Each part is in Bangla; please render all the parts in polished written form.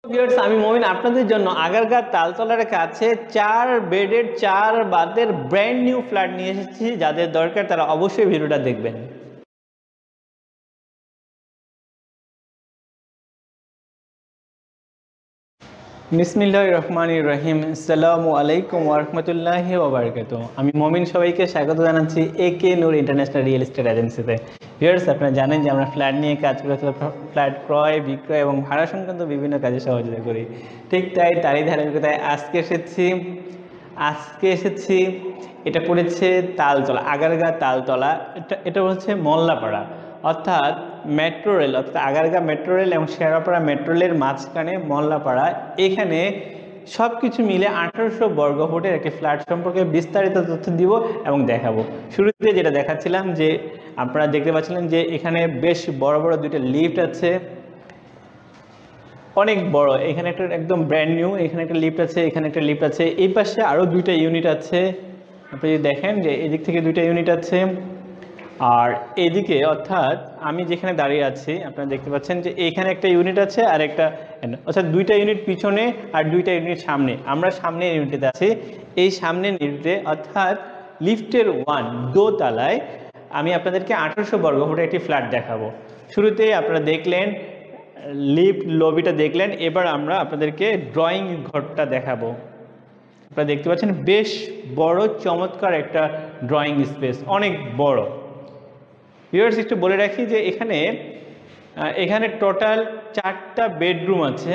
ভিউয়ার্স, আমি মমিন আপনাদের জন্য আগারগাঁও তালতলার কাছে 4 বেডের 4 বাথের ব্র্যান্ড নিউ ফ্ল্যাট নিয়ে এসেছি। যাদের দরকার তারা অবশ্যই ভিডিওটা দেখবেন। বিসমিল্লাহির রহমানির রহিম। আসসালামু আলাইকুম ওয়া রাহমাতুল্লাহি ওয়া বারাকাতুহু। আমি মমিন, সবাইকে স্বাগত জানাচ্ছি একে নূর ইন্টারন্যাশনাল রিয়েল এস্টেট এজেন্সিতে। ভিউয়ার্স, আপনারা জানেন যে আমরা ফ্ল্যাট নিয়ে কাজ করে ফ্ল্যাট ক্রয়, বিক্রয় এবং ভাড়া সংক্রান্ত বিভিন্ন কাজে সহযোগিতা করি। ঠিক তারই ধারাবাহিকতায় আজকে এসেছি এটা পড়েছে তালতলা, আগারগাঁও তালতলা। এটা হচ্ছে মোল্লাপাড়া, অর্থাৎ মেট্রো রেল, অর্থাৎ আগারগাঁও মেট্রো রেল এবং শেরাপাড়া মেট্রো রেলের মাঝখানে মোল্লাপাড়া। এখানে সব কিছু মিলে 1800 বর্গফুটের একটি ফ্ল্যাট সম্পর্কে বিস্তারিত তথ্য দিব এবং দেখাবো। শুরুতে যেটা দেখাচ্ছিলাম যে আপনারা দেখতে পাচ্ছিলেন যে এখানে বেশ বড় বড় দুইটা লিফট আছে, অনেক বড়। এখানে একটা একদম ব্র্যান্ড নিউ, এখানে একটা লিফট আছে, এখানে একটা লিফট আছে, এই পাশে আরও দুইটা ইউনিট আছে। আপনি যদি দেখেন যে এদিক থেকে দুইটা ইউনিট আছে, আর এদিকে অর্থাৎ আমি যেখানে দাঁড়িয়ে আছি আপনারা দেখতে পাচ্ছেন যে এখানে একটা ইউনিট আছে আর একটা, অর্থাৎ দুইটা ইউনিট পিছনে আর দুইটা ইউনিট সামনে। আমরা সামনের ইউনিটে আছি। এই সামনের ইউনিটে অর্থাৎ লিফটের 1 দোতলায় আমি আপনাদেরকে 1800 বর্গফুটের একটি ফ্ল্যাট দেখাবো। শুরুতে আপনারা দেখলেন লিফট লবিটা দেখলেন, এবার আমরা আপনাদেরকে ড্রয়িং ঘরটা দেখাবো। আপনারা দেখতে পাচ্ছেন বেশ বড় চমৎকার একটা ড্রয়িং স্পেস, অনেক বড়। ভিউয়ার্স, একটু বলে রাখি যে এখানে টোটাল 4টা বেডরুম আছে,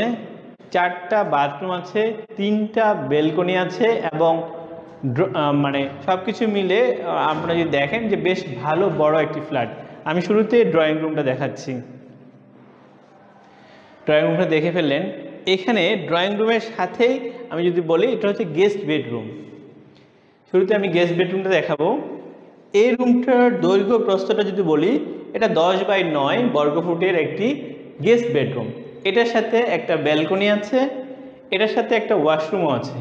4টা বাথরুম আছে, 3টা বেলকনি আছে এবং মানে সব কিছু মিলে আপনারা যদি দেখেন যে বেশ ভালো বড় একটি ফ্ল্যাট। আমি শুরুতে ড্রয়িং রুমটা দেখাচ্ছি। ড্রয়িং রুমটা দেখে ফেললেন। এখানে ড্রয়িং রুমের সাথেই আমি যদি বলি এটা হচ্ছে গেস্ট বেডরুম। শুরুতে আমি গেস্ট বেডরুমটা দেখাবো। এই রুমটার দৈর্ঘ্য প্রস্থটা যদি বলি, এটা 10 বাই 9 বর্গফুটের একটি গেস্ট বেডরুম। এটার সাথে একটা ব্যালকনি আছে, এটার সাথে একটা ওয়াশরুমও আছে।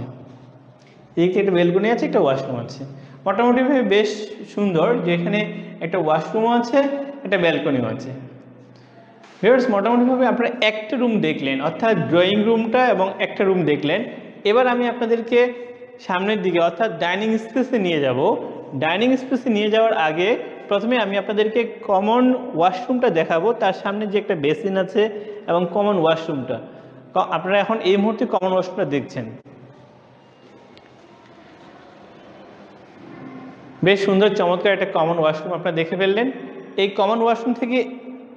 এদিকে একটা ব্যালকনি আছে, একটা ওয়াশরুম আছে। মোটামুটিভাবে বেশ সুন্দর, যেখানে একটা ওয়াশরুমও আছে, একটা ব্যালকনিও আছে। ভিউয়ার্স, মোটামুটিভাবে আপনারা একটা রুম দেখলেন, অর্থাৎ ড্রয়িং রুমটা এবং একটা রুম দেখলেন। এবার আমি আপনাদেরকে সামনের দিকে অর্থাৎ ডাইনিং স্পেসে নিয়ে যাব। ডাইনিং স্পেসে নিয়ে যাওয়ার আগে প্রথমে আমি আপনাদেরকে কমন ওয়াশরুমটা দেখাবো। তার সামনে যে একটা বেসিন আছে এবং কমন ওয়াশরুমটা, আপনারা এখন এই মুহূর্তে কমন ওয়াশরুমটা দেখছেন। বেশ সুন্দর চমৎকার একটা কমন ওয়াশরুম আপনারা দেখে ফেললেন। এই কমন ওয়াশরুম থেকে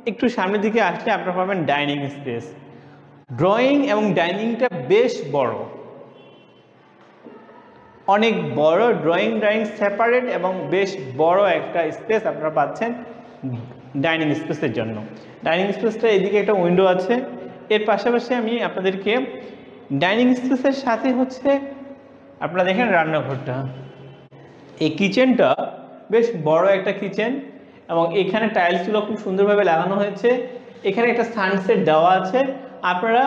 একটু সামনের দিকে আসলে আপনারা পাবেন ডাইনিং স্পেস। ড্রয়িং এবং ডাইনিংটা বেশ বড়, অনেক বড়। ড্রয়িং সেপারেট এবং বেশ বড় একটা স্পেস আপনারা পাচ্ছেন ডাইনিং স্পেসের জন্য। ডাইনিং স্পেসটা এদিকে একটা উইন্ডো আছে। এর পাশাপাশি আমি আপনাদেরকে ডাইনিং স্পেসের সাথে হচ্ছে আপনারা দেখেন রান্নাঘরটা। এই কিচেনটা বেশ বড় একটা কিচেন এবং এখানে টাইলসগুলো খুব সুন্দরভাবে লাগানো হয়েছে। এখানে একটা সানসেট দেওয়া আছে। আপনারা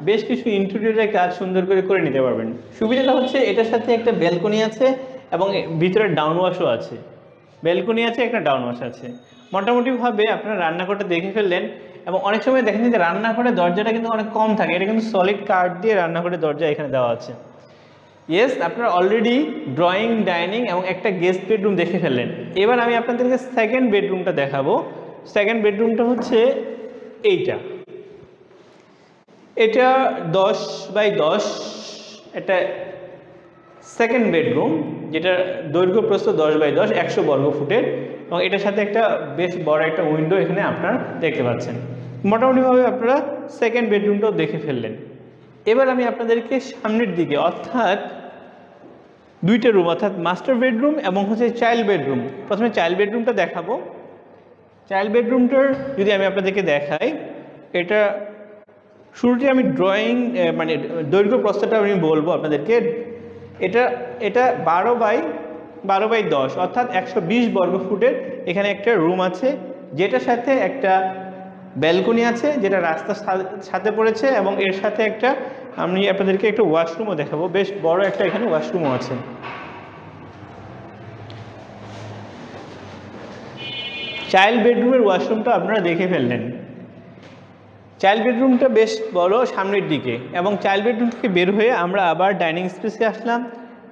বেশ কিছু ইন্টেরিয়রের কাজ সুন্দর করে নিতে পারবেন। সুবিধাটা হচ্ছে এটার সাথে একটা ব্যালকনি আছে এবং ভিতরে ডাউন ওয়াশও আছে। ব্যালকনি আছে, একটা ডাউন ওয়াশ আছে। মোটামুটিভাবে আপনারা রান্নাঘরটা দেখে ফেললেন। এবং অনেক সময় দেখেন যে রান্নাঘরের দরজাটা কিন্তু অনেক কম থাকে, এটা কিন্তু সলিড কাঠ দিয়ে রান্নাঘরের দরজা এখানে দেওয়া আছে। ইয়েস, আপনারা অলরেডি ড্রয়িং, ডাইনিং এবং একটা গেস্ট বেডরুম দেখে ফেললেন। এবার আমি আপনাদেরকে সেকেন্ড বেডরুমটা দেখাবো। সেকেন্ড বেডরুমটা হচ্ছে এইটা। এটা 10 বাই 10 একটা সেকেন্ড বেডরুম, যেটা দৈর্ঘ্য প্রস্থ 10 বাই 10, 100 বর্গফুটের এবং এটার সাথে একটা বেশ বড় একটা উইন্ডো এখানে আপনারা দেখতে পাচ্ছেন। মোটামুটিভাবে আপনারা সেকেন্ড বেডরুমটাও দেখে ফেললেন। এবার আমি আপনাদেরকে সামনের দিকে অর্থাৎ দুইটা রুম, অর্থাৎ মাস্টার বেডরুম এবং হচ্ছে চাইল্ড বেডরুম। প্রথমে চাইল্ড বেডরুমটা দেখাবো। চাইল্ড বেডরুমটার যদি আমি আপনাদেরকে দেখাই, এটা শুরুতে আমি ড্রয়িং মানে দৈর্ঘ্য প্রস্থটা আমি বলবো আপনাদেরকে। এটা 12 বাই 10 অর্থাৎ 120 বর্গফুটের এখানে একটা রুম আছে, যেটার সাথে একটা ব্যালকনি আছে, যেটা রাস্তার সাথে পড়েছে এবং এর সাথে একটা আমি আপনাদেরকে একটা ওয়াশরুমও দেখাবো। বেশ বড় একটা এখানে ওয়াশরুমও আছে। চাইল্ড বেডরুমের ওয়াশরুমটা আপনারা দেখে ফেললেন। চাইল্ড বেডরুমটা বেশ বড় সামনের দিকে, এবং চাইল্ড বেডরুম থেকে বের হয়ে আমরা আবার ডাইনিং স্পেসে আসলাম।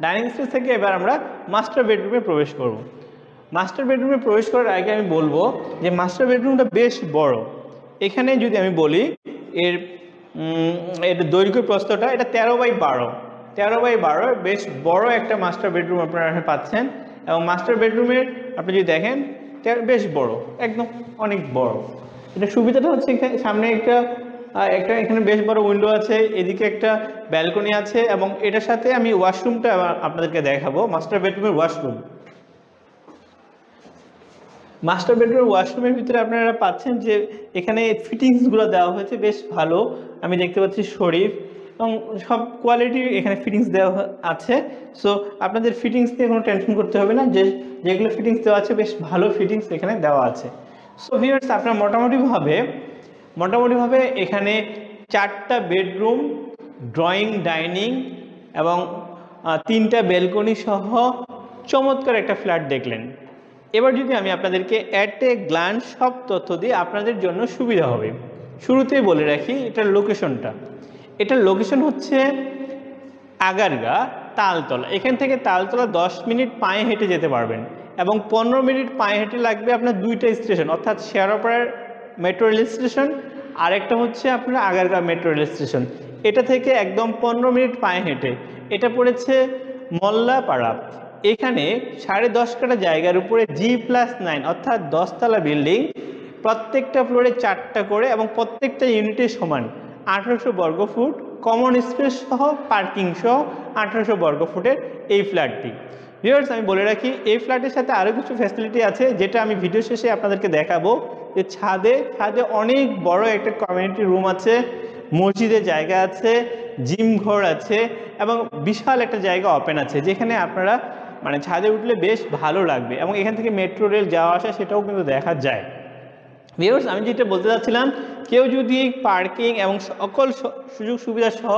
ডাইনিং স্পেস থেকে এবার আমরা মাস্টার বেডরুমে প্রবেশ করব। মাস্টার বেডরুমে প্রবেশ করার আগে আমি বলবো যে মাস্টার বেডরুমটা বেশ বড়। এখানে যদি আমি বলি এর দৈর্ঘ্য প্রস্থটা এটা 13x12 বেশ বড় একটা মাস্টার বেডরুম আপনারা এখানে পাচ্ছেন। এবং মাস্টার বেডরুমের আপনি যদি দেখেন বেশ বড়, একদম অনেক বড়। এটা সুবিধাটা হচ্ছে সামনে একটা এখানে বেশ বড় উইন্ডো আছে, এদিকে একটা ব্যালকনি আছে, এবং এটার সাথে আমি ওয়াশরুমটা আপনাদেরকে দেখাবো। মাস্টার বেডরুমের ওয়াশরুম, মাস্টার বেডরুমের ওয়াশরুমের ভিতরে আপনারা পাচ্ছেন যে এখানে ফিটিংসগুলো দেওয়া হয়েছে বেশ ভালো। আমি দেখতে পাচ্ছি শরীফ, এবং সব কোয়ালিটির এখানে ফিটিংস দেওয়া আছে। সো আপনাদের ফিটিংস নিয়ে কোনো টেনশন করতে হবে না, যেগুলো ফিটিংস দেওয়া আছে বেশ ভালো ফিটিংস এখানে দেওয়া আছে। সো ভিউয়ার্স, আপনার মোটামুটিভাবে এখানে 4টা বেডরুম, ড্রয়িং, ডাইনিং এবং 3টা ব্যালকনি সহ চমৎকার একটা ফ্ল্যাট দেখলেন। এবার যদি আমি আপনাদেরকে অ্যাট এ গ্ল্যান্স সব তথ্য দিই আপনাদের জন্য সুবিধা হবে। শুরুতেই বলে রাখি এটার লোকেশন হচ্ছে আগারগা তালতলা। এখান থেকে তালতলা 10 মিনিট পায়ে হেঁটে যেতে পারবেন, এবং 15 মিনিট পায়ে হেঁটে লাগবে আপনার 2টা স্টেশন, অর্থাৎ শেয়ারপাড়ার মেট্রো রেল স্টেশন, আর একটা হচ্ছে আপনার আগারগা মেট্রো রেল স্টেশন। এটা থেকে একদম 15 মিনিট পায়ে হেঁটে। এটা পড়েছে মোল্লাপাড়া। এখানে 10.5 কাঠা জায়গার উপরে G+9 অর্থাৎ 10তলা বিল্ডিং, প্রত্যেকটা ফ্লোরে 4টা করে, এবং প্রত্যেকটা ইউনিটে সমান 1800 বর্গফুট, কমন স্পেস সহ পার্কিং সহ 1800 বর্গফুটের এই ফ্ল্যাটটি। ভিউয়ার্স, আমি বলে রাখি এই ফ্ল্যাটের সাথে আরও কিছু ফ্যাসিলিটি আছে যেটা আমি ভিডিও শেষে আপনাদেরকে দেখাবো। যে ছাদে অনেক বড় একটা কমিউনিটি রুম আছে, মসজিদের জায়গা আছে, জিম ঘর আছে, এবং বিশাল একটা জায়গা ওপেন আছে, যেখানে আপনারা মানে ছাদে উঠলে বেশ ভালো লাগবে, এবং এখান থেকে মেট্রো রেল যাওয়া আসা সেটাও কিন্তু দেখা যায়। ভিউয়ার্স, আমি যেটা বলতে চাচ্ছিলাম, কেউ যদি পার্কিং এবং সকল সুযোগ সুবিধা সহ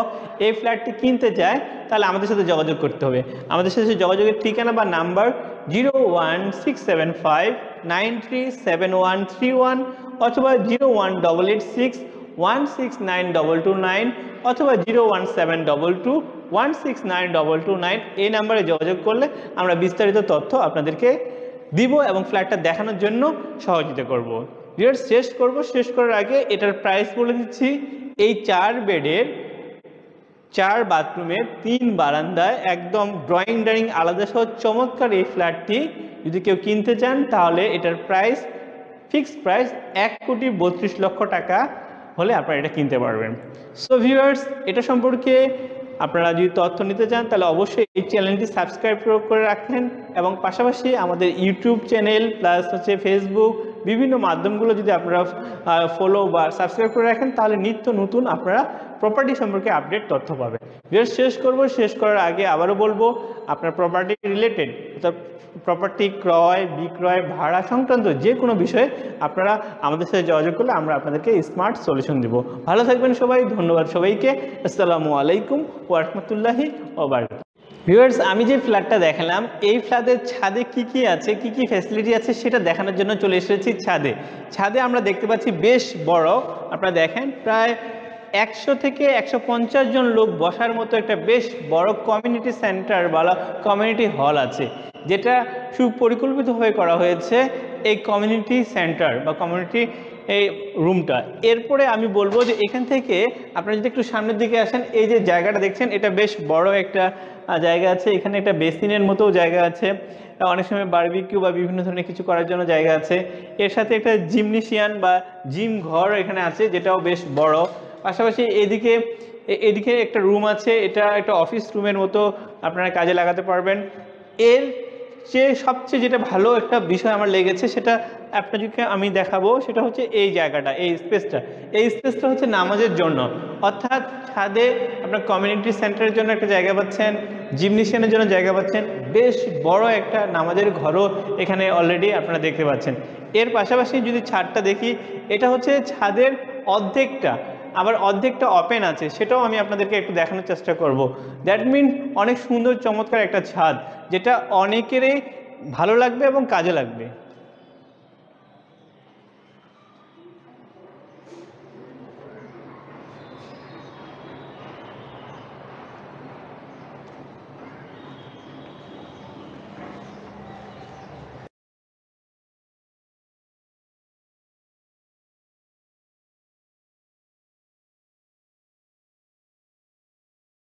এই ফ্ল্যাটটি কিনতে চায় তাহলে আমাদের সাথে যোগাযোগ করতে হবে। আমাদের সাথে যোগাযোগের ঠিকানা বা নাম্বার 01675937131 অথবা 01886169229 অথবা 01722169229। এই নাম্বারে যোগাযোগ করলে আমরা বিস্তারিত তথ্য আপনাদেরকে দিব এবং ফ্ল্যাটটা দেখানোর জন্য সহযোগিতা করব। ভিউয়ার্স, শেষ করার আগে এটার প্রাইস বলে দিচ্ছি। এই 4 বেডের 4 বাথরুমের 3 বারান্দায় একদম ড্রয়িং ডাইনিং আলাদা সহ চমৎকার এই ফ্ল্যাটটি যদি কেউ কিনতে চান তাহলে এটার প্রাইস ফিক্সড প্রাইস 1,32,00,000 টাকা হলে আপনারা এটা কিনতে পারবেন। সো ভিউয়ার্স, এটা সম্পর্কে আপনারা যদি তথ্য নিতে চান তাহলে অবশ্যই এই চ্যানেলটি সাবস্ক্রাইব করে রাখেন, এবং পাশাপাশি আমাদের ইউটিউব চ্যানেল প্লাস হচ্ছে ফেসবুক বিভিন্ন মাধ্যমগুলো যদি আপনারা ফলো বা সাবস্ক্রাইব করে রাখেন তাহলে নিত্য নতুন আপনারা প্রপার্টি সম্পর্কে আপডেট তথ্য পাবেন। শেষ করার আগে আবারও বলবো, আপনার প্রপার্টি রিলেটেড অর্থাৎ প্রপার্টি ক্রয় বিক্রয় ভাড়া সংক্রান্ত যে কোনো বিষয়ে আপনারা আমাদের সাথে যোগাযোগ করলে আমরা আপনাদেরকে স্মার্ট সলিউশন দেব। ভালো থাকবেন সবাই, ধন্যবাদ সবাইকে। আসসালামু আলাইকুম ওয়া রাহমাতুল্লাহি ওয়া বারাকাতুহু। ভিউয়ার্স, আমি যে ফ্ল্যাটটা দেখালাম এই ফ্ল্যাটের ছাদে কি আছে, কি ফ্যাসিলিটি আছে সেটা দেখানোর জন্য চলে এসেছি ছাদে আমরা দেখতে পাচ্ছি বেশ বড়, আপনারা দেখেন প্রায় 100 থেকে 150 জন লোক বসার মতো একটা বেশ বড় কমিউনিটি সেন্টার বা কমিউনিটি হল আছে, যেটা সুপরিকল্পিতভাবে করা হয়েছে এই কমিউনিটি সেন্টার বা কমিউনিটি এই রুমটা। এরপরে আমি বলবো যে এখান থেকে আপনারা যদি একটু সামনের দিকে আসেন, এই যে জায়গাটা দেখছেন এটা বেশ বড় একটা জায়গা আছে। এখানে একটা বেসিনের মতো জায়গা আছে, অনেক সময় বারবিকিউ বা বিভিন্ন ধরনের কিছু করার জন্য জায়গা আছে। এর সাথে একটা জিমনেশিয়ান বা জিম ঘর এখানে আছে, যেটাও বেশ বড়। পাশাপাশি এদিকে একটা রুম আছে, এটা একটা অফিস রুমের মতো আপনারা কাজে লাগাতে পারবেন। এর সবচেয়ে যেটা ভালো একটা বিষয় আমার লেগেছে সেটা আপনাদেরকে আমি দেখাবো, সেটা হচ্ছে এই জায়গাটা, এই স্পেসটা হচ্ছে নামাজের জন্য, অর্থাৎ ছাদে আপনার কমিউনিটি সেন্টারের জন্য একটা জায়গা পাচ্ছেন, জিমনেশিয়ানের জন্য জায়গা পাচ্ছেন, বেশ বড় একটা নামাজের ঘরও এখানে অলরেডি আপনারা দেখতে পাচ্ছেন। এর পাশাপাশি যদি ছাদটা দেখি, এটা হচ্ছে ছাদের অর্ধেকটা ওপেন আছে, সেটাও আমি আপনাদেরকে একটু দেখানোর চেষ্টা করব। দ্যাট মিন অনেক সুন্দর চমৎকার একটা ছাদ, যেটা অনেকেরই ভালো লাগবে এবং কাজে লাগবে।